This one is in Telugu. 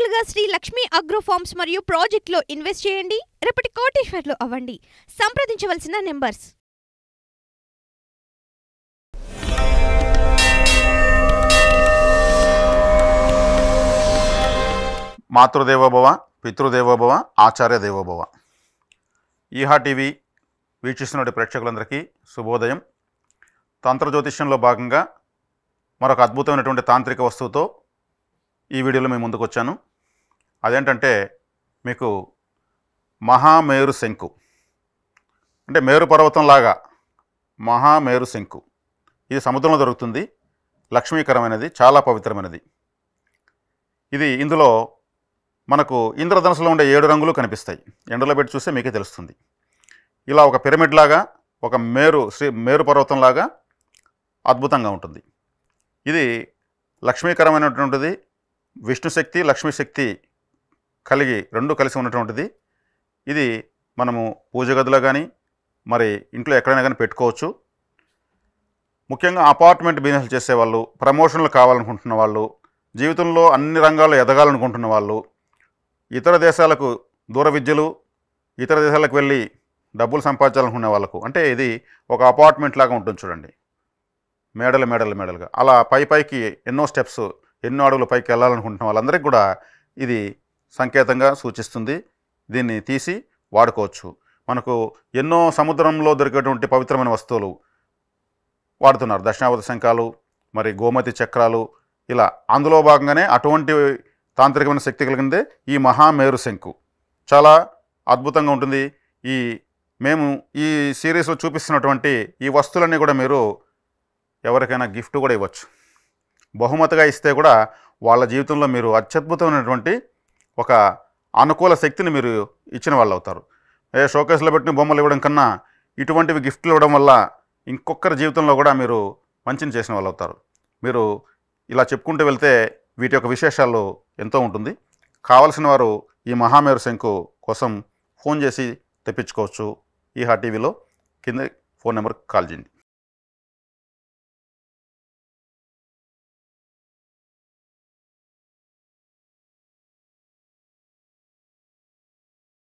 నేరుగా శ్రీ లక్ష్మీ అగ్రో ఫార్మ్స్ మరియు ప్రాజెక్టులో ఇన్వెస్ట్ చేయండి. రేపటి కోటీశ్వర్లు అవ్వండి. సంప్రదించవలసిన నెంబర్స్. మాతృదేవోభవ, పితృదేవోభవ, ఆచార్య దేవోభవ. ఈహా టీవీ వీక్షిస్తున్న ప్రేక్షకులందరికీ శుభోదయం. తంత్ర జ్యోతిష్యంలో భాగంగా మరొక అద్భుతమైనటువంటి తాంత్రిక వస్తువుతో ఈ వీడియోలో మేము ముందుకు వచ్చాను. అదేంటంటే మీకు మహామేరు శంకు, అంటే మేరు పర్వతంలాగా మహామేరు శంకు. ఇది సముద్రంలో దొరుకుతుంది. లక్ష్మీకరమైనది, చాలా పవిత్రమైనది. ఇందులో మనకు ఇంద్రధనుసులో ఉండే 7 రంగులు కనిపిస్తాయి. ఎండలో పెట్టి చూస్తే మీకే తెలుస్తుంది. ఇలా ఒక పిరమిడ్ లాగా, ఒక మేరు పర్వతంలాగా అద్భుతంగా ఉంటుంది. ఇది లక్ష్మీకరమైనటువంటిది. విష్ణుశక్తి, లక్ష్మీశక్తి రెండు కలిసి ఉన్నటువంటిది. ఇది మనము పూజ గదిలో కానీ మరి ఇంట్లో ఎక్కడైనా కానీ పెట్టుకోవచ్చు. ముఖ్యంగా అపార్ట్మెంట్ బిజినెస్ చేసేవాళ్ళు, ప్రమోషన్లు కావాలనుకుంటున్న వాళ్ళు, జీవితంలో అన్ని రంగాల్లో ఎదగాలనుకుంటున్న వాళ్ళు, ఇతర దేశాలకు దూర విద్యలు, ఇతర దేశాలకు వెళ్ళి డబ్బులు సంపాదించాలనుకునే వాళ్ళకు, అంటే ఇది ఒక అపార్ట్మెంట్ లాగా ఉంటుంది చూడండి, మేడలుగా. అలా పైకి ఎన్నో స్టెప్స్, ఎన్నో అడుగులు పైకి వెళ్ళాలనుకుంటున్న వాళ్ళందరికీ కూడా ఇది సంకేతంగా సూచిస్తుంది. దీన్ని తీసి వాడుకోవచ్చు. మనకు ఎన్నో సముద్రంలో దొరికేటువంటి పవిత్రమైన వస్తువులు వాడుతున్నారు. దక్షిణావర్త శంఖాలు, మరి గోమతి చక్రాలు, ఇలా అందులో భాగంగానే అటువంటి తాంత్రికమైన శక్తి కలిగిందే ఈ మహామేరు శంకు. చాలా అద్భుతంగా ఉంటుంది. మేము ఈ సిరీస్లో చూపిస్తున్నటువంటి ఈ వస్తువులన్నీ కూడా మీరు ఎవరికైనా గిఫ్ట్ కూడా ఇవ్వచ్చు. బహుమతిగా ఇస్తే కూడా వాళ్ళ జీవితంలో మీరు అత్యద్భుతమైనటువంటి ఒక అనుకూల శక్తిని మీరు ఇచ్చిన వాళ్ళు అవుతారు. షోకేస్లో పెట్టిన బొమ్మలు ఇవ్వడం కన్నా ఇటువంటివి గిఫ్ట్లు ఇవ్వడం వల్ల ఇంకొకరి జీవితంలో కూడా మీరు మంచిని చేసిన వాళ్ళు అవుతారు. మీరు ఇలా చెప్పుకుంటూ వెళ్తే వీటి యొక్క విశేషాలు ఎంతో ఉంటుంది. కావలసిన వారు ఈ మహామేరు శంకు కోసం ఫోన్ చేసి తెప్పించుకోవచ్చు. ఈహా టీవీలో కింద ఫోన్ నెంబర్కి కాల్ చేయండి.